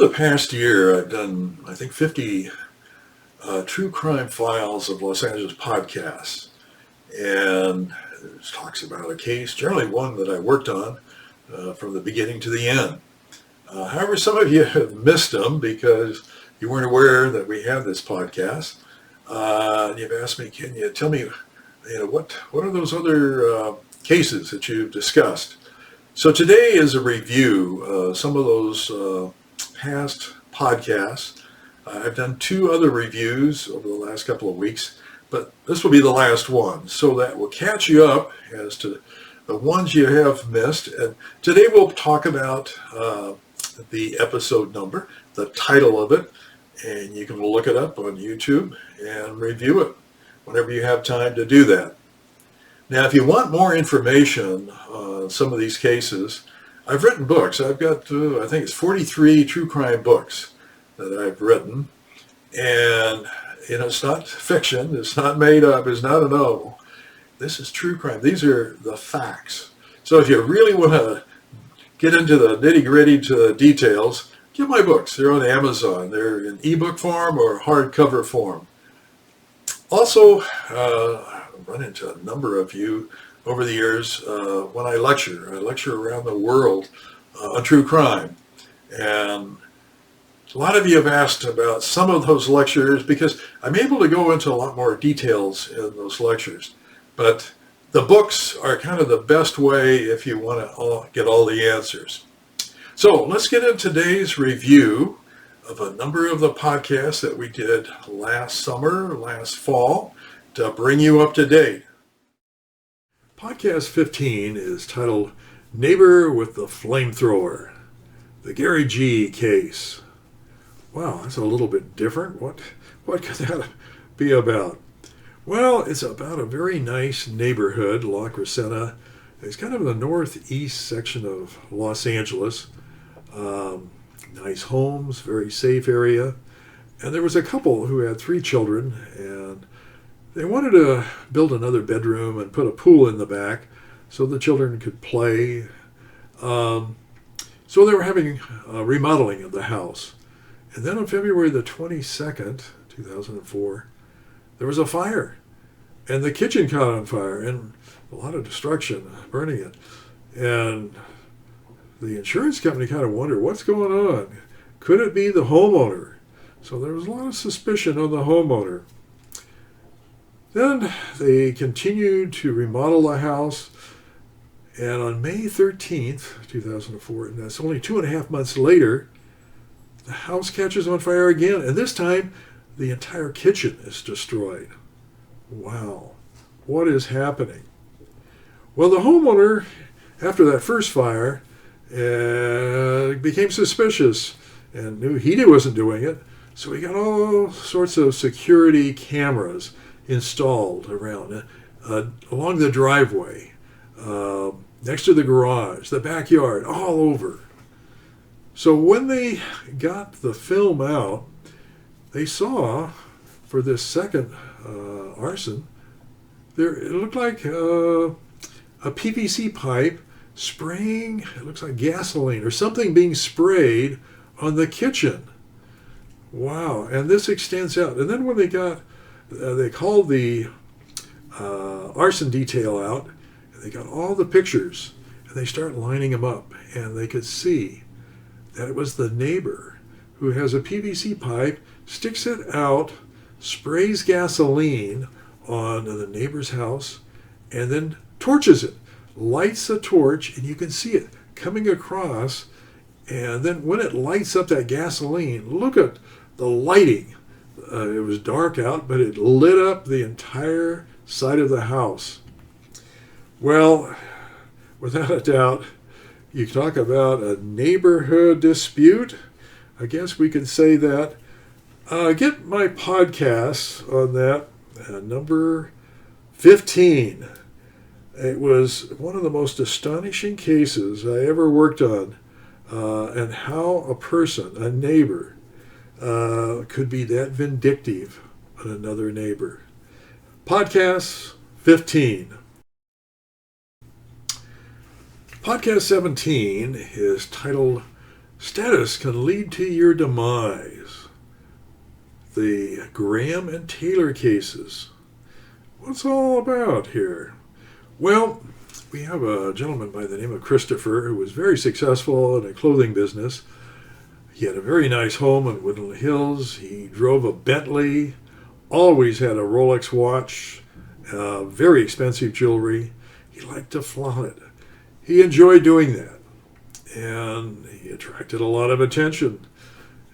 the past year, I've done, I think, 50 true crime files of Los Angeles podcasts. And it talks about a case, generally one that I worked on from the beginning to the end. However, some of you have missed them because you weren't aware that we have this podcast. You've asked me, can you tell me, what are those other cases that you've discussed? So today is a review of some of those past podcasts. I've done 2 other reviews over the last couple of weeks, but this will be the last one. So that will catch you up as to the ones you have missed. And today we'll talk about the episode number, the title of it, and you can look it up on YouTube and review it whenever you have time to do that. Now, if you want more information on some of these cases, I've written books. I've got, I think it's 43 true crime books that I've written. And, it's not fiction. It's not made up. It's not a novel. This is true crime. These are the facts. So if you really want to get into the nitty-gritty to the details, get my books. They're on Amazon. They're in ebook form or hardcover form. Also, I've run into a number of you over the years when I lecture. I lecture around the world on true crime. And a lot of you have asked about some of those lectures because I'm able to go into a lot more details in those lectures. But the books are kind of the best way if you want to get all the answers. So let's get into today's review of a number of the podcasts that we did last summer, last fall, to bring you up to date. Podcast 15 is titled Neighbor with the Flamethrower, the Gary G. case. Wow, that's a little bit different. What could that be about? Well, it's about a very nice neighborhood, La Crescenta. It's kind of in the northeast section of Los Angeles. Nice homes, very safe area. And there was a couple who had 3 children, and they wanted to build another bedroom and put a pool in the back so the children could play. So they were having a remodeling of the house. And then on February the 22nd, 2004, there was a fire. And the kitchen caught on fire and a lot of destruction, burning it. And the insurance company kind of wondered, what's going on? Could it be the homeowner? So there was a lot of suspicion on the homeowner. Then they continued to remodel the house. And on May 13th, 2004, and that's only 2.5 months later, the house catches on fire again. And this time, the entire kitchen is destroyed. Wow. What is happening? Well, the homeowner, after that first fire, became suspicious and knew he wasn't doing it. So he got all sorts of security cameras installed around along the driveway, next to the garage, the backyard, all over. So when they got the film out, they saw for this second arson, it looked like a PVC pipe spraying, it looks like gasoline or something being sprayed on the kitchen. Wow, and this extends out. And then when they called the arson detail out, and they got all the pictures, and they start lining them up, and they could see that it was the neighbor who has a PVC pipe, sticks it out, sprays gasoline on the neighbor's house, and then torches it, lights a torch, and you can see it coming across. And then when it lights up that gasoline, look at the lighting. It was dark out, but it lit up the entire side of the house. Well, without a doubt, you talk about a neighborhood dispute. I guess we could say that. Get my podcast on that, number 15. It was one of the most astonishing cases I ever worked on, and how a person, a neighbor, could be that vindictive on another neighbor. Podcast 15. Podcast 17 is titled Status can lead to your demise. The Graham and Taylor cases. What's all about here? Well, we have a gentleman by the name of Christopher who was very successful in a clothing business. He had a very nice home in Woodland Hills. He drove a Bentley, always had a Rolex watch, very expensive jewelry. He liked to flaunt it. He enjoyed doing that. And he attracted a lot of attention.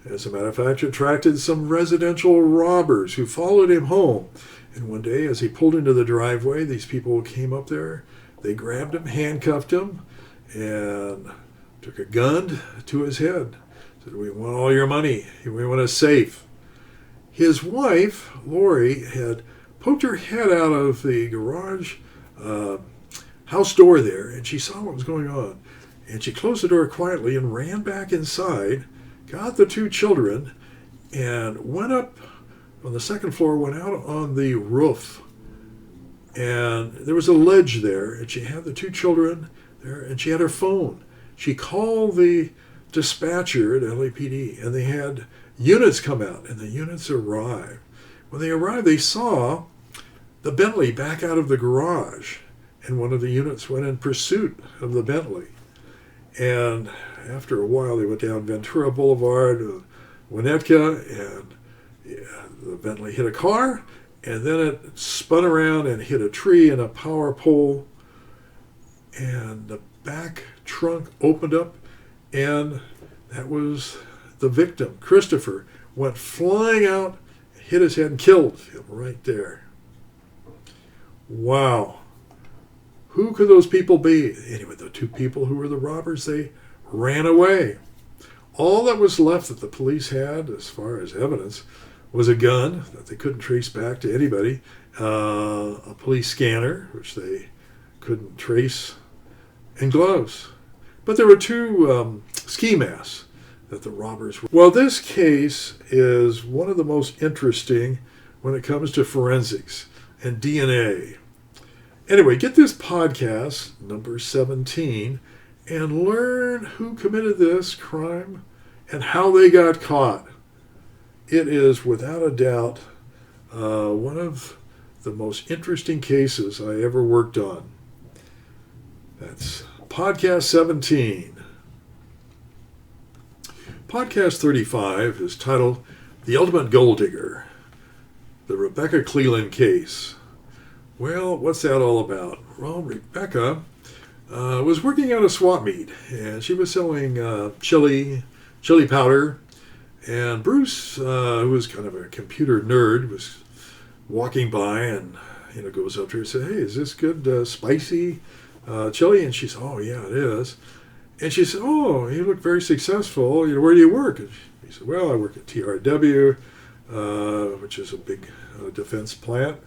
As a matter of fact, attracted some residential robbers who followed him home. And one day, as he pulled into the driveway, these people came up there. They grabbed him, handcuffed him, and took a gun to his head. Said, "We want all your money. We want a safe." His wife, Lori, had poked her head out of the garage house door there, and she saw what was going on. And she closed the door quietly and ran back inside, got the two children, and went up on the second floor, went out on the roof. And there was a ledge there, and she had the two children there, and she had her phone. She called the dispatcher at LAPD, and they had units come out, and the units arrived. When they arrived, they saw the Bentley back out of the garage, and one of the units went in pursuit of the Bentley. And after a while, they went down Ventura Boulevard, Winnetka, and the Bentley hit a car, and then it spun around and hit a tree and a power pole, and the back trunk opened up, and that was the victim. Christopher went flying out, hit his head, and killed him right there. Wow. Who could those people be? Anyway, the two people who were the robbers, they ran away. All that was left that the police had, as far as evidence, was a gun that they couldn't trace back to anybody, a police scanner, which they couldn't trace, and gloves. But there were two ski masks that the robbers were. Well, this case is one of the most interesting when it comes to forensics and DNA. Anyway, get this podcast, number 17, and learn who committed this crime and how they got caught. It is, without a doubt, one of the most interesting cases I ever worked on. That's podcast 17. Podcast 35 is titled The Ultimate Gold Digger, the Rebecca Cleland case. Well, what's that all about? Well, Rebecca was working at a swap meet, and she was selling chili powder. And Bruce, who was kind of a computer nerd, was walking by and goes up to her and said, "Hey, is this good spicy chili?" And she said, "Oh, yeah, it is." And she said, "Oh, you look very successful. Where do you work?" And he said, "Well, I work at TRW, which is a big defense plant."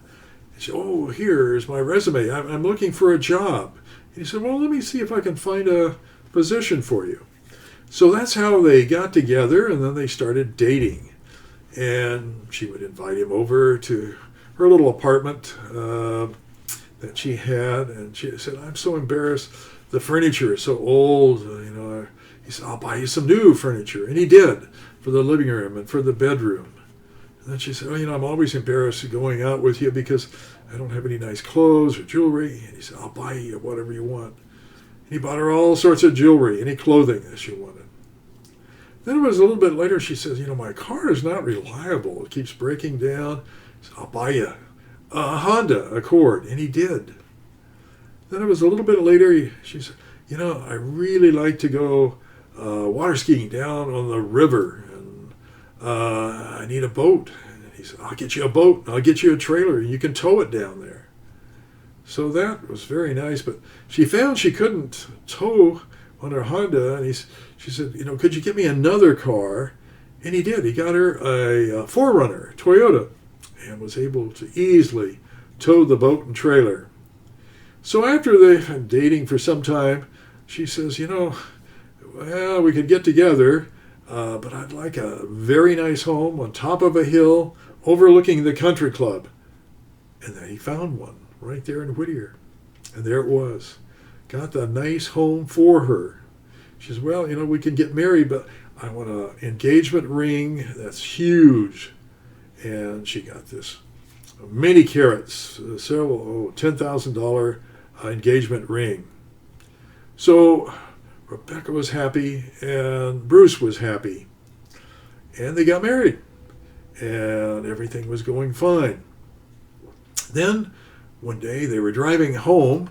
She said, "Oh, here's my resume. I'm looking for a job." And he said, "Well, let me see if I can find a position for you." So that's how they got together, and then they started dating. And she would invite him over to her little apartment that she had, and she said, "I'm so embarrassed. The furniture is so old. He said, "I'll buy you some new furniture." And he did, for the living room and for the bedroom. And then she said, "Oh, I'm always embarrassed going out with you because I don't have any nice clothes or jewelry." And he said, "I'll buy you whatever you want." And he bought her all sorts of jewelry, any clothing that she wanted. Then it was a little bit later, she says, "My car is not reliable. It keeps breaking down." He said, "I'll buy you a Honda Accord." And he did. Then it was a little bit later, she said, "I really like to go water skiing down on the river, and I need a boat." And he said, "I'll get you a boat. I'll get you a trailer, and you can tow it down there." So that was very nice, but she found she couldn't tow on her Honda, and she said, "Could you get me another car?" And he did. He got her a 4Runner Toyota and was able to easily tow the boat and trailer. So after they've been dating for some time, she says, "Well, we could get together, but I'd like a very nice home on top of a hill overlooking the country club." And then he found one right there in Whittier. And there it was. Got the nice home for her. She says, well, we can get married, but I want an engagement ring that's huge. And she got this many carats, $10,000 engagement ring. So Rebecca was happy and Bruce was happy. And they got married. And everything was going fine. Then one day they were driving home,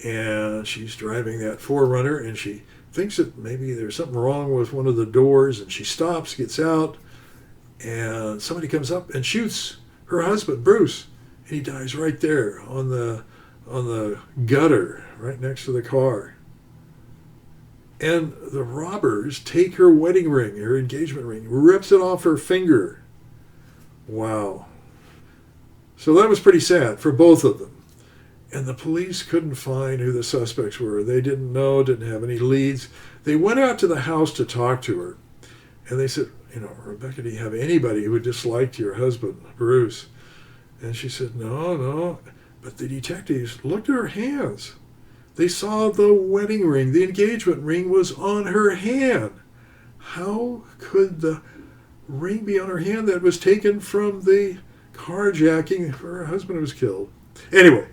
and she's driving that 4Runner, and she thinks that maybe there's something wrong with one of the doors, and she stops, gets out, and somebody comes up and shoots her husband, Bruce, and he dies right there on the gutter right next to the car. And the robbers take her wedding ring, her engagement ring, rips it off her finger. Wow. So that was pretty sad for both of them. And the police couldn't find who the suspects were. They didn't know, didn't have any leads. They went out to the house to talk to her. And they said, Rebecca, do you have anybody who disliked your husband, Bruce? And she said, no. But the detectives looked at her hands. They saw the wedding ring. The engagement ring was on her hand. How could the ring be on her hand that was taken from the carjacking where her husband was killed? Anyway,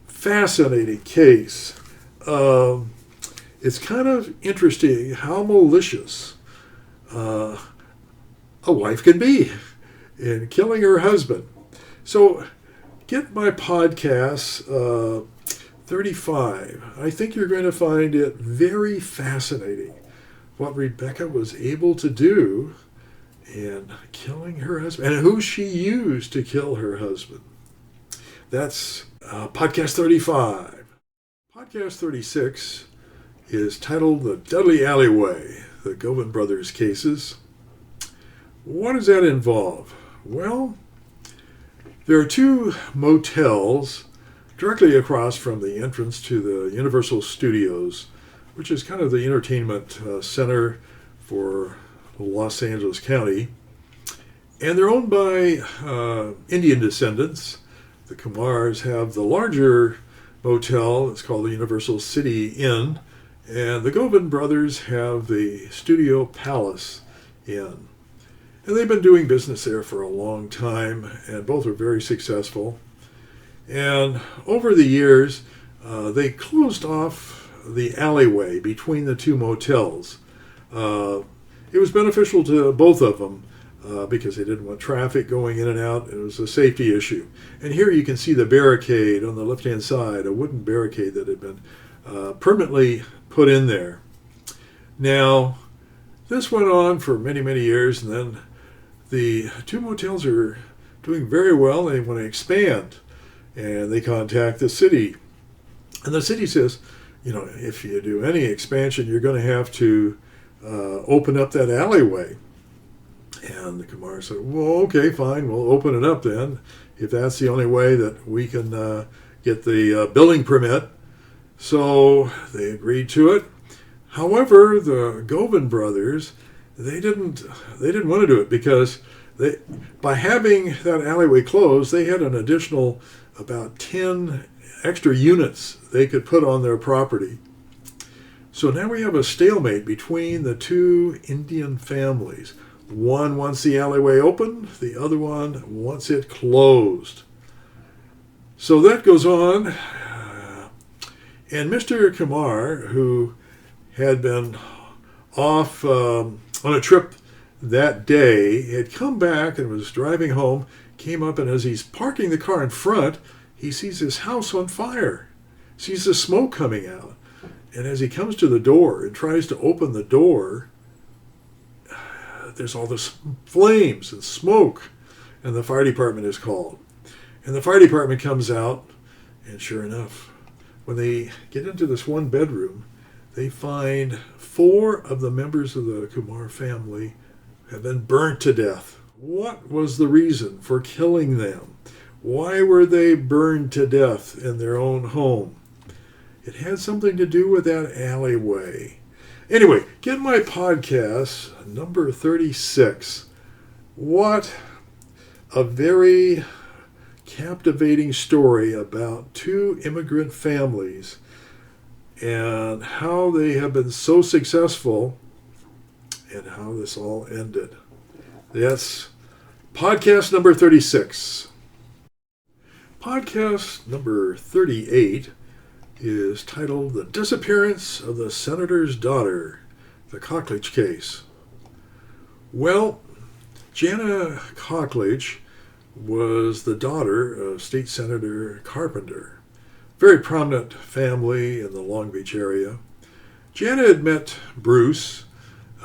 fascinating case. It's kind of interesting how malicious a wife can be in killing her husband. So get my podcast 35. I think you're going to find it very fascinating what Rebecca was able to do in killing her husband and who she used to kill her husband. That's podcast 35. Podcast 36 is titled The Deadly Alleyway, the Govan Brothers cases. What does that involve? Well, there are two motels directly across from the entrance to the Universal Studios, which is kind of the entertainment center for Los Angeles County. And they're owned by Indian descendants. The Kumars have the larger motel. It's called the Universal City Inn. And the Govan brothers have the Studio Palace Inn. And they've been doing business there for a long time, and both are very successful. And over the years, they closed off the alleyway between the two motels. It was beneficial to both of them because they didn't want traffic going in and out. It was a safety issue. And here you can see the barricade on the left-hand side, a wooden barricade that had been permanently put in there. Now, this went on for many, many years, and then the two motels are doing very well. They want to expand. And they contact the city. And the city says, if you do any expansion, you're going to have to open up that alleyway. And the Kumar said, well, okay, fine, we'll open it up then, if that's the only way that we can get the building permit. So they agreed to it. However, the Govan brothers, they didn't want to do it because by having that alleyway closed, they had an additional about 10 extra units they could put on their property. So now we have a stalemate between the two Indian families. One wants the alleyway open, the other one wants it closed. So that goes on. And Mr. Kumar, who had been off on a trip that day, had come back and was driving home, came up, and as he's parking the car in front, he sees his house on fire, sees the smoke coming out. And as he comes to the door and tries to open the door, there's all this flames and smoke, and the fire department is called. And the fire department comes out, and sure enough, when they get into this one bedroom, they find 4 of the members of the Kumar family have been burnt to death. What was the reason for killing them? Why were they burned to death in their own home? It had something to do with that alleyway. Anyway, get my podcast, number 36. What a very captivating story about 2 immigrant families and how they have been so successful and how this all ended. That's podcast number 36. Podcast number 38 is titled The Disappearance of the Senator's Daughter, the Cockledge Case. Well, Jana Cockledge was the daughter of State Senator Carpenter. Very prominent family in the Long Beach area. Jana had met Bruce.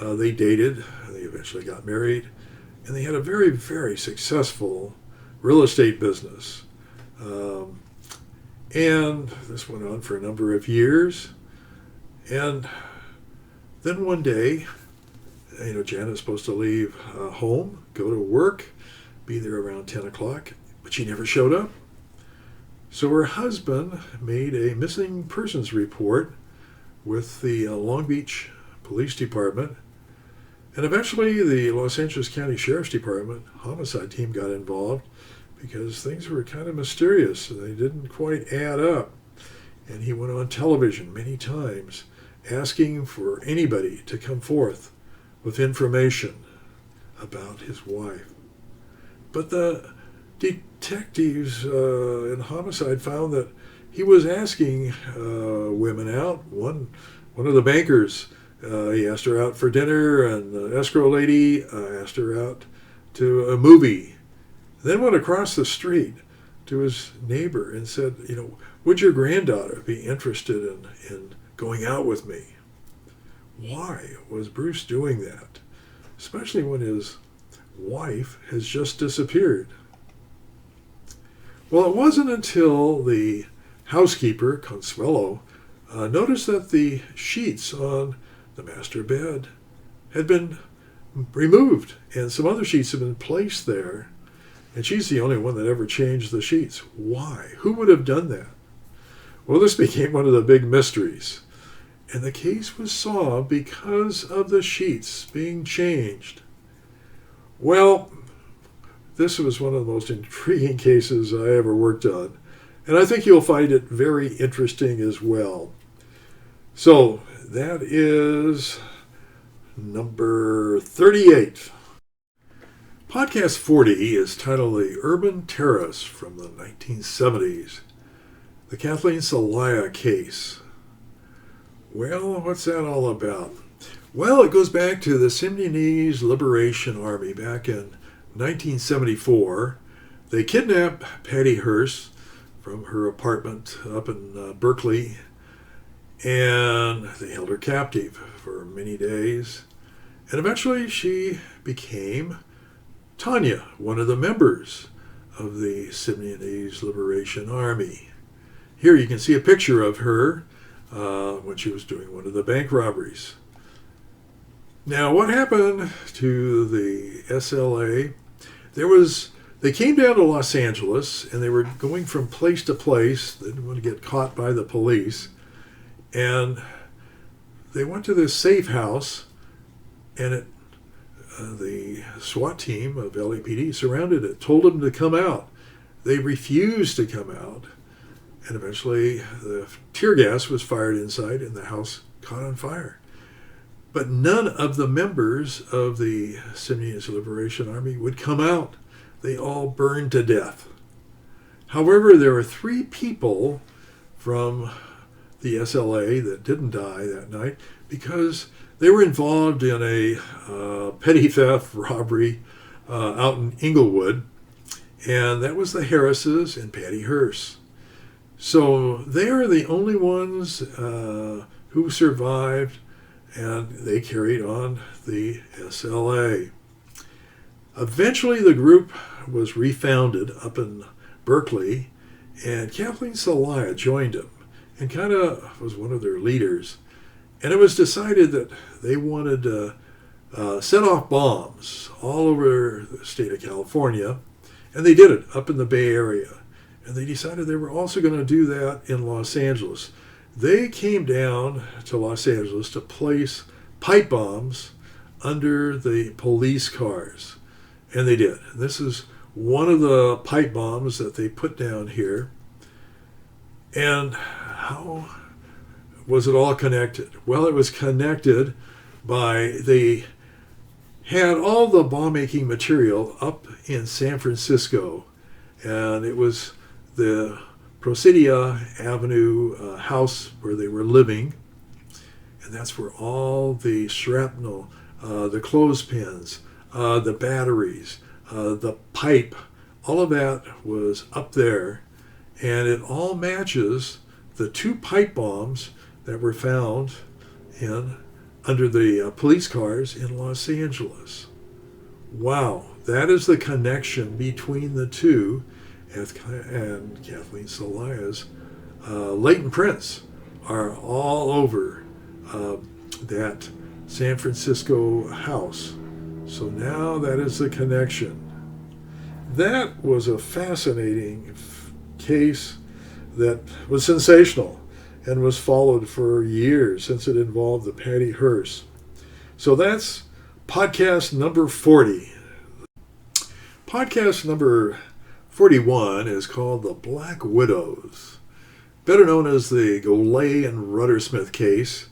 They dated. They eventually got married. And they had a very, very successful real estate business. And this went on for a number of years. And then one day, Janet's supposed to leave home, go to work, be there around 10 o'clock, but she never showed up. So her husband made a missing persons report with the Long Beach Police Department. And eventually the Los Angeles County Sheriff's Department homicide team got involved because things were kind of mysterious. They didn't quite add up. And he went on television many times asking for anybody to come forth with information about his wife. But the detectives in homicide found that he was asking women out. One of the bankers, he asked her out for dinner, and the escrow lady asked her out to a movie. Then went across the street to his neighbor and said, would your granddaughter be interested in going out with me? Why was Bruce doing that? Especially when his wife has just disappeared. Well, it wasn't until the housekeeper, Consuelo, noticed that the sheets on the master bed had been removed and some other sheets had been placed there. And she's the only one that ever changed the sheets. Why? Who would have done that? Well, this became one of the big mysteries. And the case was solved because of the sheets being changed. Well, this was one of the most intriguing cases I ever worked on. And I think you'll find it very interesting as well. So that is number 38. Podcast 40 is titled The Urban Terrace from the 1970s. The Kathleen Celaya case. Well, what's that all about? Well, it goes back to the Symbionese Liberation Army back in 1974. They kidnapped Patty Hearst from her apartment up in Berkeley, and they held her captive for many days. And eventually she became Tanya, one of the members of the Symbionese Liberation Army. Here you can see a picture of her when she was doing one of the bank robberies. Now, what happened to the SLA? They came down to Los Angeles, and they were going from place to place. They didn't want to get caught by the police. And they went to this safe house, and the SWAT team of LAPD surrounded it, told them to come out. They refused to come out. And eventually the tear gas was fired inside and the house caught on fire. But none of the members of the Symbionese Liberation Army would come out. They all burned to death. However, there were 3 people from the SLA that didn't die that night because they were involved in a petty theft robbery out in Inglewood, and that was the Harrises and Patty Hearst. So they are the only ones who survived, and they carried on the SLA. Eventually the group was refounded up in Berkeley, and Kathleen Celaya joined them and kind of was one of their leaders. And it was decided that they wanted to set off bombs all over the state of California, and they did it up in the Bay Area. And they decided they were also going to do that in Los Angeles. They came down to Los Angeles to place pipe bombs under the police cars. And they did. This is one of the pipe bombs that they put down here. And how was it all connected? Well, it was connected by, they had all the bomb-making material up in San Francisco, and it was the Presidio Avenue house where they were living, and that's where all the shrapnel, the clothespins, the batteries, the pipe, all of that was up there, and it all matches the 2 pipe bombs that were found under the police cars in Los Angeles. Wow, that is the connection between the two, and Kathleen Celia's latent prints are all over that San Francisco house. So now that is the connection. That was a fascinating case that was sensational and was followed for years since it involved the Patty Hearst. So that's podcast number 40. Podcast number 41 is called The Black Widows, better known as the Golay and Ruddersmith case.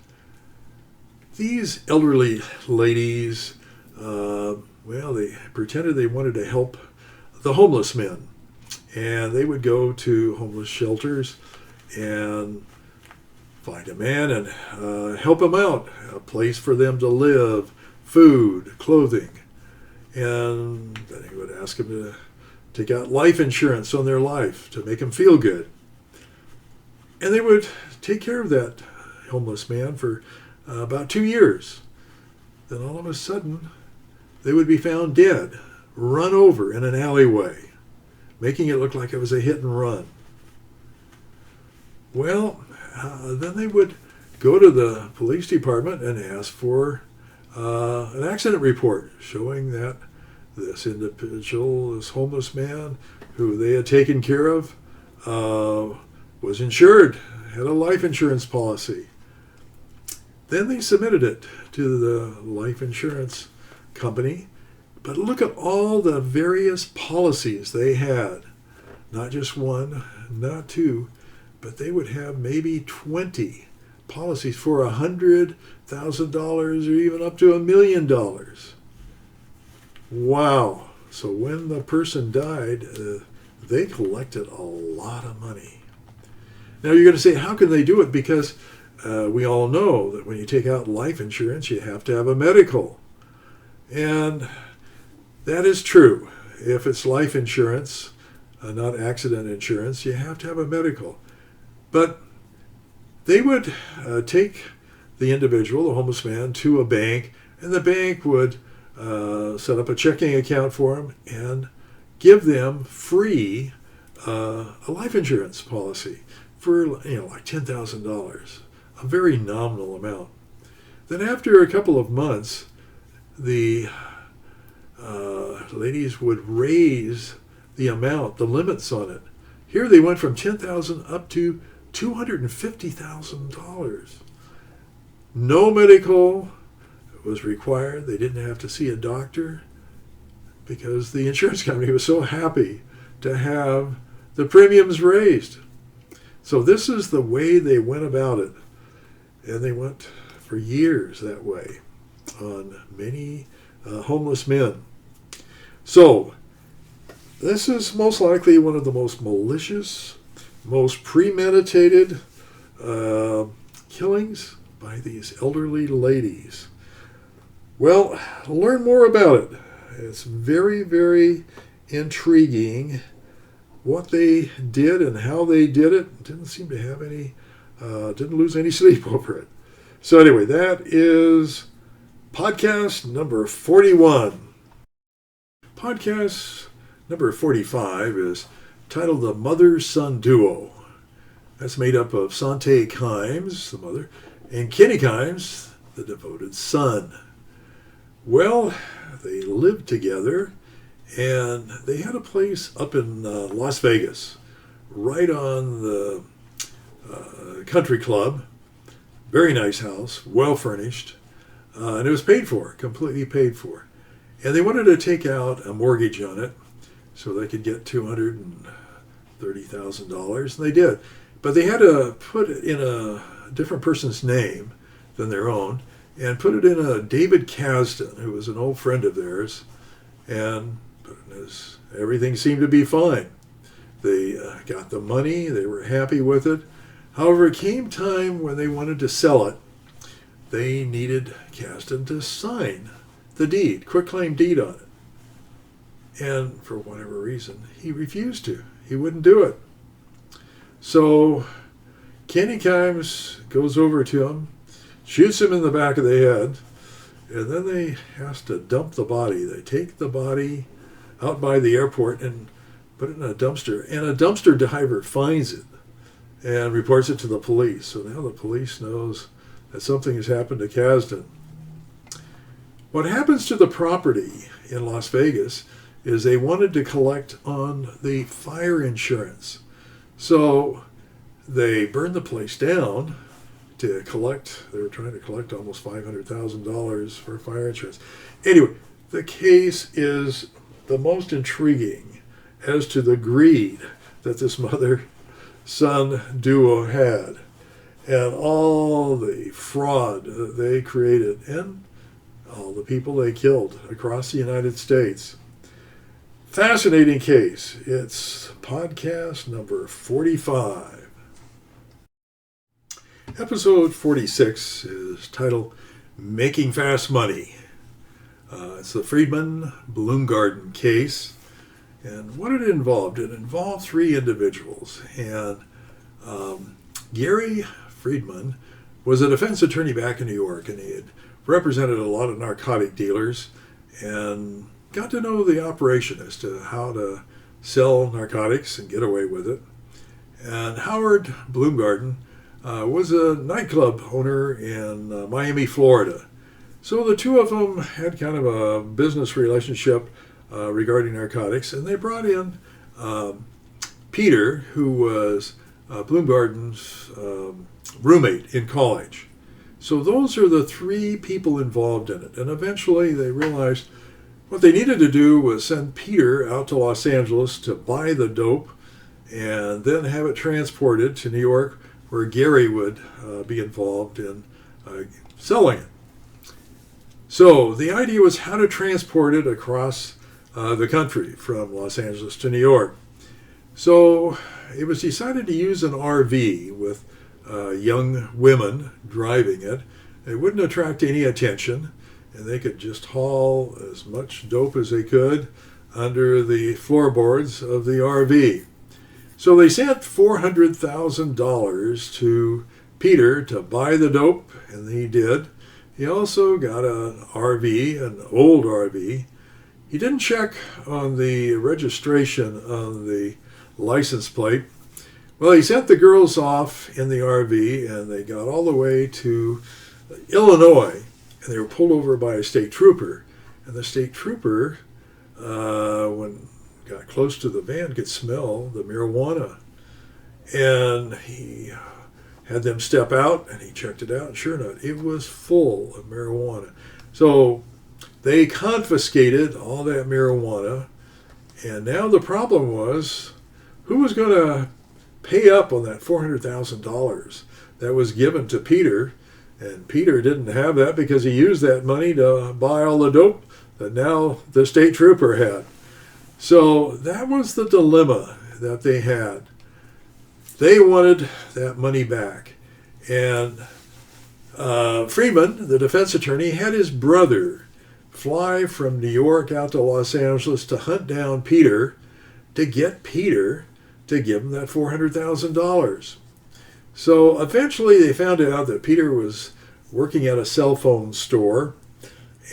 These elderly ladies, they pretended they wanted to help the homeless men, and they would go to homeless shelters and find a man and help him out, a place for them to live, food, clothing, and then he would ask them to take out life insurance on their life to make them feel good. And they would take care of that homeless man for about 2 years. Then all of a sudden, they would be found dead, run over in an alleyway, making it look like it was a hit and run. Well, then they would go to the police department and ask for an accident report showing that this individual, this homeless man who they had taken care of, was insured, had a life insurance policy. Then they submitted it to the life insurance company. But look at all the various policies they had. Not just one, not two, but they would have maybe 20 policies for $100,000 or even up to $1 million. Wow. So when the person died, they collected a lot of money. Now you're going to say, how can they do it? Because we all know that when you take out life insurance, you have to have a medical. And that is true. If it's life insurance, not accident insurance, you have to have a medical. But they would take the individual, the homeless man, to a bank, and the bank would set up a checking account for him and give them free a life insurance policy for like $10,000, a very nominal amount. Then after a couple of months, the ladies would raise the amount, the limits on it. Here they went from $10,000 up to $250,000. No medical was required. They didn't have to see a doctor because the insurance company was so happy to have the premiums raised. So this is the way they went about it. And they went for years that way on many homeless men. So this is most likely one of the most malicious, most premeditated killings by these elderly ladies. Well, learn more about it. It's very, very intriguing what they did and how they did it. Didn't seem to have any, didn't lose any sleep over it. So anyway, that is podcast number 41. Podcast number 45 is titled The Mother-Son Duo. That's made up of Sante Kimes, the mother, and Kenny Kimes, the devoted son. Well, they lived together, and they had a place up in Las Vegas, right on the country club. Very nice house, well furnished, and it was paid for, completely paid for. And they wanted to take out a mortgage on it so they could get $230,000, and they did. But they had to put it in a different person's name than their own and put it in a David Kasdan, who was an old friend of theirs, and everything seemed to be fine. They got the money, they were happy with it. However, it came time when they wanted to sell it. They needed Kasdan to sign the deed, quitclaim deed on it. And for whatever reason, he refused to. He wouldn't do it. So Kenny Kimes goes over to him, shoots him in the back of the head, and then they have to dump the body. They take the body out by the airport and put it in a dumpster, and a dumpster diver finds it and reports it to the police. So now the police knows that something has happened to Kasdan. What happens to the property in Las Vegas is they wanted to collect on the fire insurance. So they burned the place down to collect. They were trying to collect almost $500,000 for fire insurance. Anyway, the case is the most intriguing as to the greed that this mother-son duo had and all the fraud that they created and all the people they killed across the United States. Fascinating case. It's podcast number 45. Episode 46 is titled Making Fast Money. It's the Friedman Bloomgarden case. And what it involved three individuals. And Gary Friedman was a defense attorney back in New York, and he had represented a lot of narcotic dealers and got to know the operation as to how to sell narcotics and get away with it. And Howard Bloomgarden was a nightclub owner in Miami, Florida. So the two of them had kind of a business relationship regarding narcotics, and they brought in Peter, who was Bloomgarden's roommate in college. So those are the three people involved in it. And eventually they realized what they needed to do was send Peter out to Los Angeles to buy the dope and then have it transported to New York, where Gary would be involved in selling it. So the idea was how to transport it across the country from Los Angeles to New York. So it was decided to use an RV with young women driving it. It wouldn't attract any attention, and they could just haul as much dope as they could under the floorboards of the RV. So they sent $400,000 to Peter to buy the dope, and he did. He also got an RV, an old RV. He didn't check on the registration on the license plate. Well, he sent the girls off in the RV, and they got all the way to Illinois, and they were pulled over by a state trooper. And the state trooper, when got close to the van, could smell the marijuana. And he had them step out, and he checked it out, and sure enough, it was full of marijuana. So they confiscated all that marijuana, and now the problem was, who was going to pay up on that $400,000 that was given to Peter? And Peter didn't have that because he used that money to buy all the dope that now the state trooper had. So that was the dilemma that they had. They wanted that money back. And Friedman, the defense attorney, had his brother fly from New York out to Los Angeles to hunt down Peter, to get Peter to give him that $400,000. So eventually they found out that Peter was working at a cell phone store,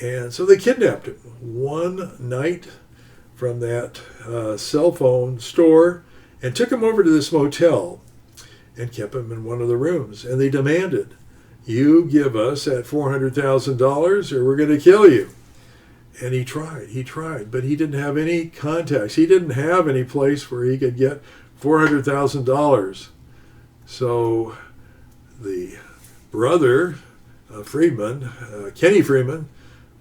and so they kidnapped him one night from that cell phone store and took him over to this motel and kept him in one of the rooms. And they demanded, you give us that $400,000 or we're going to kill you. And he tried, but he didn't have any contacts. He didn't have any place where he could get $400,000. So the brother of Friedman, Kenny Friedman,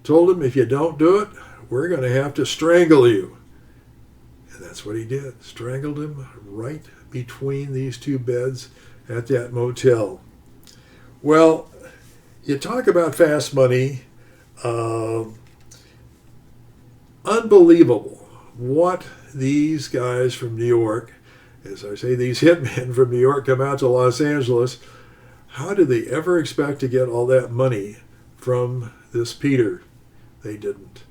told him, if you don't do it, we're going to have to strangle you. And that's what he did. Strangled him right between these two beds at that motel. Well, you talk about fast money. Unbelievable what these guys from New York, as I say, these hitmen from New York come out to Los Angeles. How did they ever expect to get all that money from this Peter? They didn't.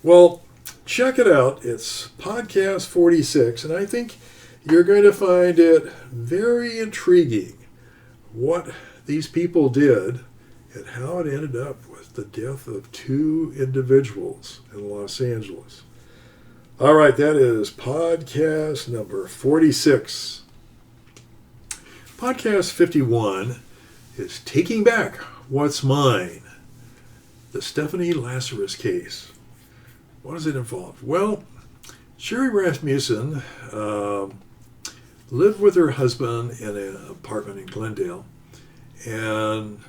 Well, check it out. It's podcast 46, and I think you're going to find it very intriguing what these people did and how it ended up with the death of 2 individuals in Los Angeles. All right, that is podcast number 46. Podcast 51 is Taking Back What's Mine, the Stephanie Lazarus case. What does it involve? Well, Sherry Rasmussen lived with her husband in an apartment in Glendale, and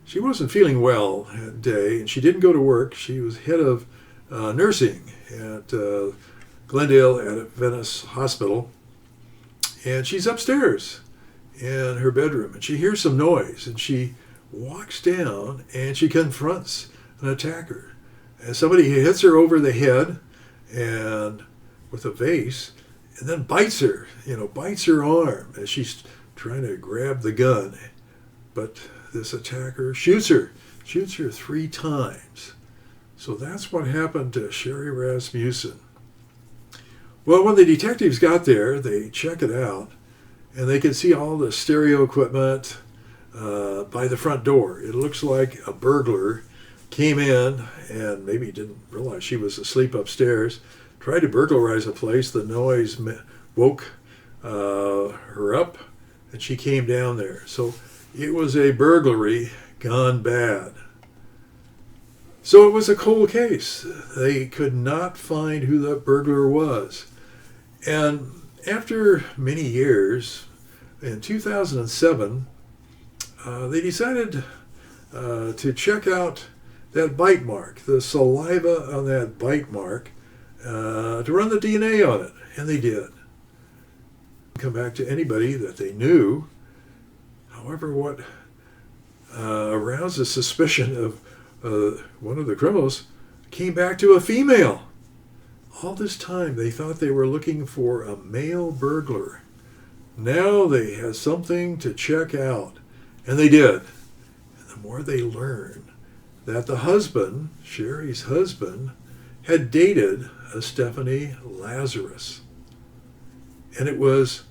she wasn't feeling well that day, and she didn't go to work. She was head of nursing at Glendale at Venice Hospital, and she's upstairs in her bedroom, and she hears some noise, and she walks down, and she confronts an attacker. And somebody hits her over the head and with a vase, and then bites her arm as she's trying to grab the gun. But this attacker shoots her 3 times. So that's what happened to Sherry Rasmussen. Well, when the detectives got there, they check it out, and they could see all the stereo equipment by the front door. It looks like a burglar came in and maybe didn't realize she was asleep upstairs, tried to burglarize a place. The noise woke her up, and she came down there. So it was a burglary gone bad. So it was a cold case. They could not find who the burglar was. And after many years, in 2007, they decided to check out that bite mark, the saliva on that bite mark, to run the DNA on it. And they did. Come back to anybody that they knew. However, what aroused the suspicion of one of the criminals came back to a female. All this time, they thought they were looking for a male burglar. Now they had something to check out, and they did. And the more they learned that the husband, Sherry's husband, had dated a Stephanie Lazarus. And it was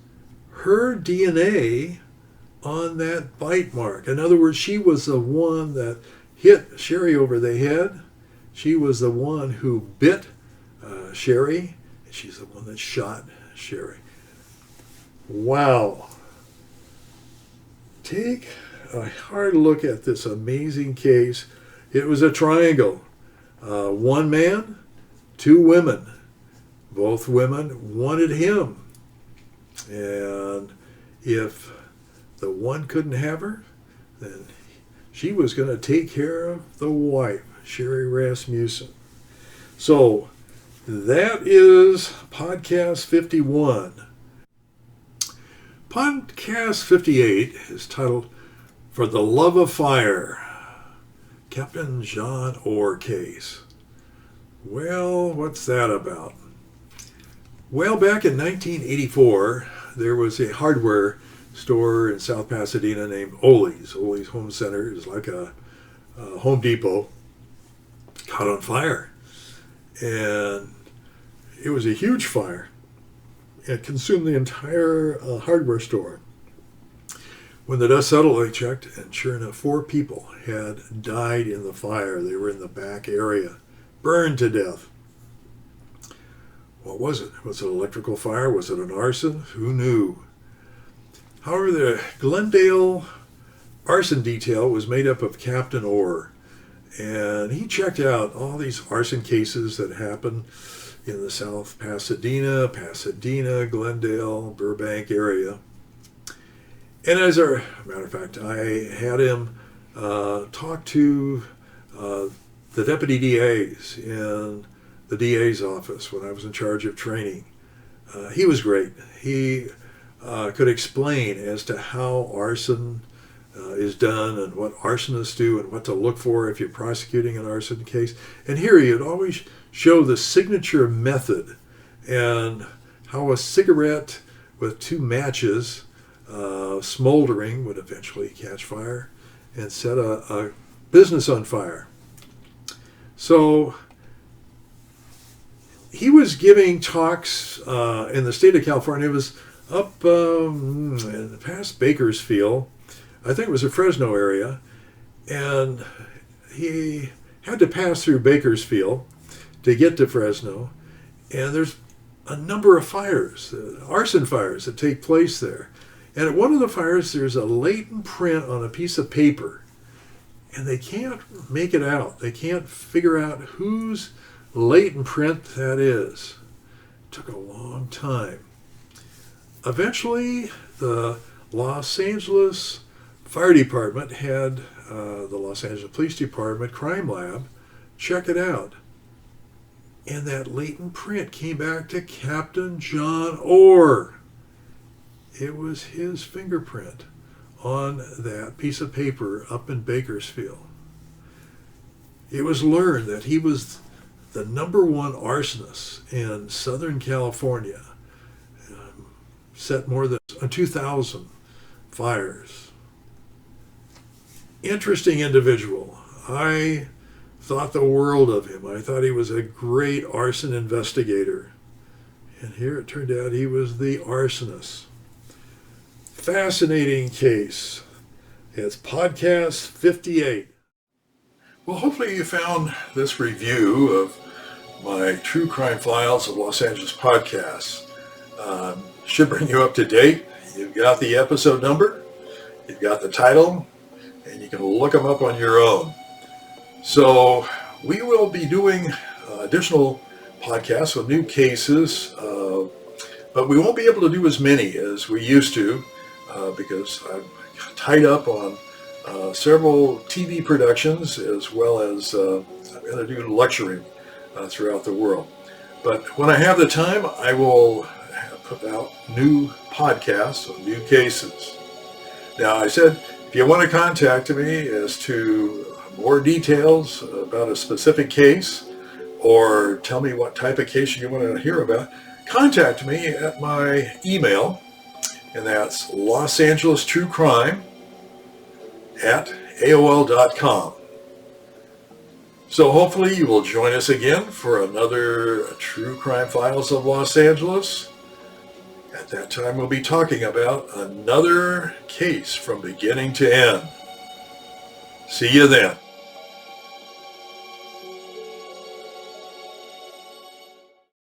her DNA on that bite mark. In other words, she was the one that hit Sherry over the head. She was the one who bit Sherry. And she's the one that shot Sherry. Wow. Take a hard look at this amazing case. It was a triangle. 1 man, 2 women. Both women wanted him. And if the one couldn't have her, then she was going to take care of the wife, Sherry Rasmussen. So that is podcast 51. Podcast 58 is titled For the Love of Fire, Captain John Orr Case. Well, what's that about? Well, back in 1984, there was a hardware store in South Pasadena named Ole's. Ole's Home Center is like a Home Depot. Caught on fire. And it was a huge fire. It consumed the entire hardware store. When the dust settled, they checked, and sure enough, 4 people had died in the fire. They were in the back area, burned to death. What was it? Was it an electrical fire? Was it an arson? Who knew? However, the Glendale arson detail was made up of Captain Orr, and he checked out all these arson cases that happened in the South Pasadena, Glendale, Burbank area. And as a matter of fact, I had him talk to the deputy DAs in the DA's office when I was in charge of training. He was great. He could explain as to how arson is done and what arsonists do and what to look for if you're prosecuting an arson case. And here he would always show the signature method and how a cigarette with 2 matches smoldering would eventually catch fire and set a business on fire. So he was giving talks in the state of California. It was up past Bakersfield. I think it was the Fresno area. And he had to pass through Bakersfield to get to Fresno. And there's a number of fires, arson fires that take place there. And at one of the fires, there's a latent print on a piece of paper. And they can't make it out. They can't figure out whose latent print that is. It took a long time. Eventually, the Los Angeles Fire Department had the Los Angeles Police Department Crime Lab check it out. And that latent print came back to Captain John Orr. It was his fingerprint on that piece of paper up in Bakersfield. It was learned that he was the #1 arsonist in Southern California. Set more than 2,000 fires. Interesting individual. I thought the world of him. I thought he was a great arson investigator. And here it turned out he was the arsonist. Fascinating case. It's podcast 58. Well, hopefully you found this review of my True Crime Files of Los Angeles podcast. Should bring you up to date. You've got the episode number, you've got the title, and you can look them up on your own. So we will be doing additional podcasts with new cases, but we won't be able to do as many as we used to because I'm tied up on several TV productions as well as I'm going to do lecturing throughout the world. But when I have the time, I will put out new podcasts of new cases. Now, I said, if you want to contact me as to more details about a specific case or tell me what type of case you want to hear about, contact me at my email, and that's losangelestruecrime@aol.com. So hopefully you will join us again for another True Crime Files of Los Angeles. At that time, we'll be talking about another case from beginning to end. See you then.